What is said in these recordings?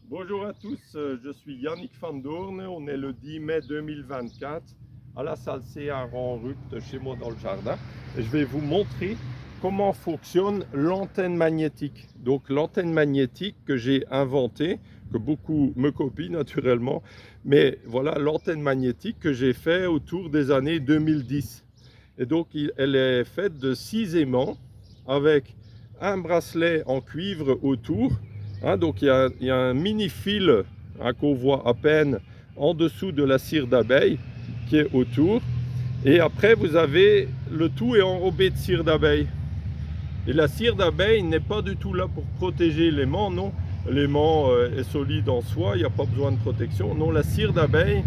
Bonjour à tous, je suis Yannick Van Doorn, on est le 10 mai 2024 à la salle C à Ranrupt chez moi dans le jardin. Et je vais vous montrer comment fonctionne l'antenne magnétique. Donc l'antenne magnétique que j'ai inventée, que beaucoup me copient naturellement, mais voilà l'antenne magnétique que j'ai fait autour des années 2010. Et donc elle est faite de 6 aimants avec un bracelet en cuivre autour. Hein, donc il y a un mini fil qu'on voit à peine en dessous de la cire d'abeille qui est autour. Et après vous avez le tout est enrobé de cire d'abeille. Et la cire d'abeille n'est pas du tout là pour protéger l'aimant, non. L'aimant est solide en soi, il n'y a pas besoin de protection. Non, la cire d'abeille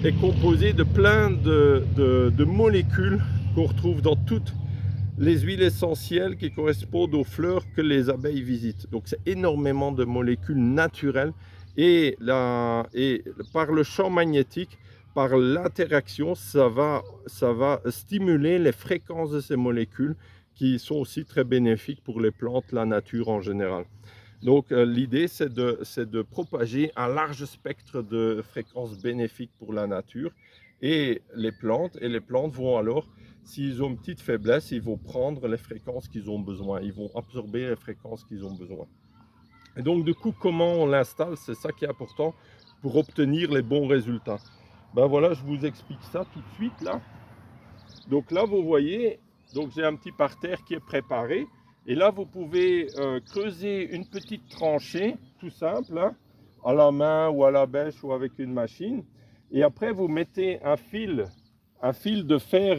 est composée de plein de molécules qu'on retrouve dans toutes les huiles essentielles qui correspondent aux fleurs que les abeilles visitent. Donc c'est énormément de molécules naturelles et par le champ magnétique, par l'interaction, ça va stimuler les fréquences de ces molécules qui sont aussi très bénéfiques pour les plantes, la nature en général. Donc l'idée c'est de propager un large spectre de fréquences bénéfiques pour la nature et les plantes vont alors, s'ils ont une petite faiblesse, ils vont prendre les fréquences qu'ils ont besoin, ils vont absorber les fréquences qu'ils ont besoin. Et donc du coup, comment on l'installe, c'est ça qui est important pour obtenir les bons résultats. Ben voilà, je vous explique ça tout de suite là. Donc là, vous voyez, donc j'ai un petit parterre qui est préparé. Et là, vous pouvez creuser une petite tranchée, tout simple, hein, à la main ou à la bêche ou avec une machine. Et après, vous mettez un fil de fer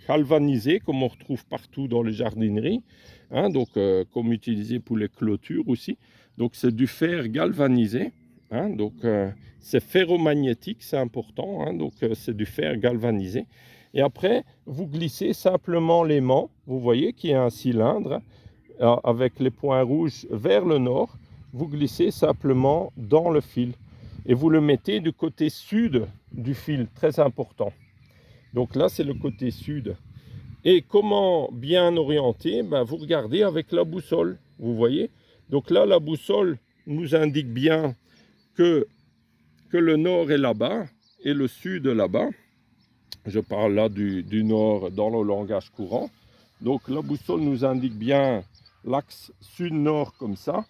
galvanisé, comme on retrouve partout dans les jardineries, hein, donc comme utilisé pour les clôtures aussi. Donc c'est du fer galvanisé, hein, donc c'est ferromagnétique, c'est important, hein, donc c'est du fer galvanisé. Et après, vous glissez simplement l'aimant, vous voyez qu'il y a un cylindre avec les points rouges vers le nord. Vous glissez simplement dans le fil et vous le mettez du côté sud du fil, très important. Donc là, c'est le côté sud. Et comment bien orienter? Ben, vous regardez avec la boussole, vous voyez. Donc là, la boussole nous indique bien que le nord est là-bas et le sud là-bas. Je parle là du nord dans le langage courant. Donc la boussole nous indique bien l'axe sud-nord comme ça.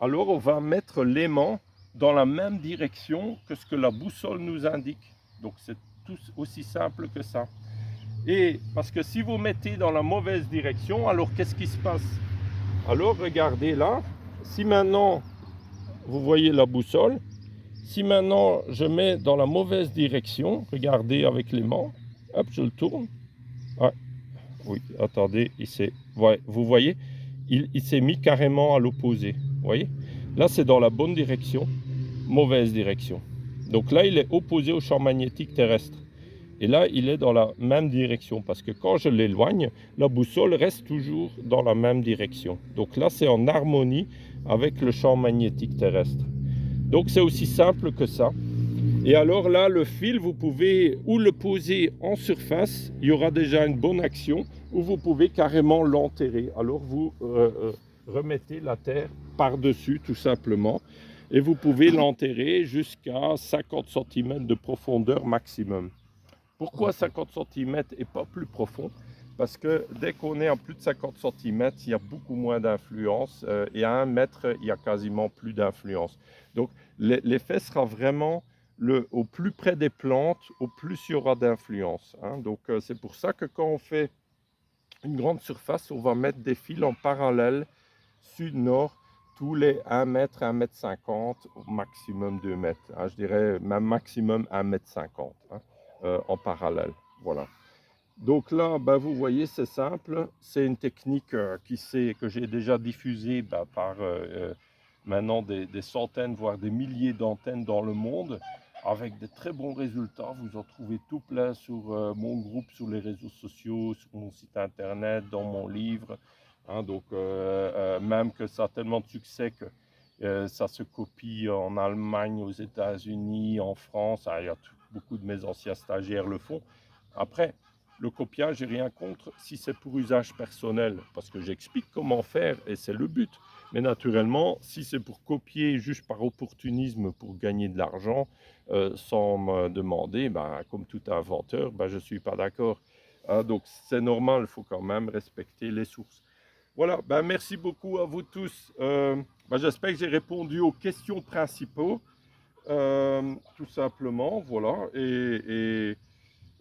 Alors on va mettre l'aimant dans la même direction que ce que la boussole nous indique. Donc c'est tout aussi simple que ça. Et parce que si vous mettez dans la mauvaise direction, alors qu'est-ce qui se passe? Alors regardez là, si maintenant vous voyez la boussole, si maintenant je mets dans la mauvaise direction, regardez avec l'aimant, hop, je le tourne. Ah, oui, attendez, ouais, vous voyez, il s'est mis carrément à l'opposé. Vous voyez? Là, c'est dans la bonne direction, mauvaise direction. Donc là, il est opposé au champ magnétique terrestre. Et là, il est dans la même direction parce que quand je l'éloigne, la boussole reste toujours dans la même direction. Donc là, c'est en harmonie avec le champ magnétique terrestre. Donc c'est aussi simple que ça. Et alors là, le fil, vous pouvez ou le poser en surface, il y aura déjà une bonne action, ou vous pouvez carrément l'enterrer. Alors vous remettez la terre par-dessus tout simplement, et vous pouvez l'enterrer jusqu'à 50 cm de profondeur maximum. Pourquoi 50 cm et pas plus profond? Parce que dès qu'on est à plus de 50 cm, il y a beaucoup moins d'influence, et à 1 mètre, il y a quasiment plus d'influence. Donc l'effet sera vraiment au plus près des plantes, au plus il y aura d'influence, hein. Donc c'est pour ça que quand on fait une grande surface, on va mettre des fils en parallèle, sud-nord, tous les 1 mètre, 1 mètre 50, au maximum 2 mètres, hein. Je dirais même maximum 1 mètre 50, hein, en parallèle. Voilà. Donc là, ben, vous voyez, c'est simple. C'est une technique que j'ai déjà diffusée par maintenant des centaines, voire des milliers d'antennes dans le monde, avec de très bons résultats. Vous en trouvez tout plein sur mon groupe, sur les réseaux sociaux, sur mon site internet, dans mon livre, hein. Donc même que ça a tellement de succès que ça se copie en Allemagne, aux États-Unis, en France. Ah, beaucoup de mes anciens stagiaires le font. Après, le copiage, j'ai rien contre si c'est pour usage personnel, parce que j'explique comment faire et c'est le but. Mais naturellement, si c'est pour copier juste par opportunisme pour gagner de l'argent, sans me demander, ben, comme tout inventeur, ben, je ne suis pas d'accord. Hein, donc c'est normal, il faut quand même respecter les sources. Voilà, ben, merci beaucoup à vous tous. Ben, j'espère que j'ai répondu aux questions principaux, tout simplement. Voilà,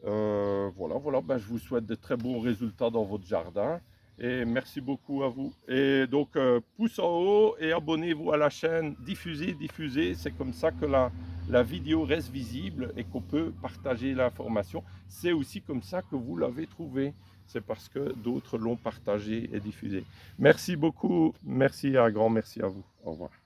voilà, ben, je vous souhaite de très bons résultats dans votre jardin. Et merci beaucoup à vous. Et donc, pouce en haut et abonnez-vous à la chaîne. Diffusez, diffusez. C'est comme ça que la vidéo reste visible et qu'on peut partager l'information. C'est aussi comme ça que vous l'avez trouvé. C'est parce que d'autres l'ont partagé et diffusé. Merci beaucoup. Merci, un grand merci à vous. Au revoir.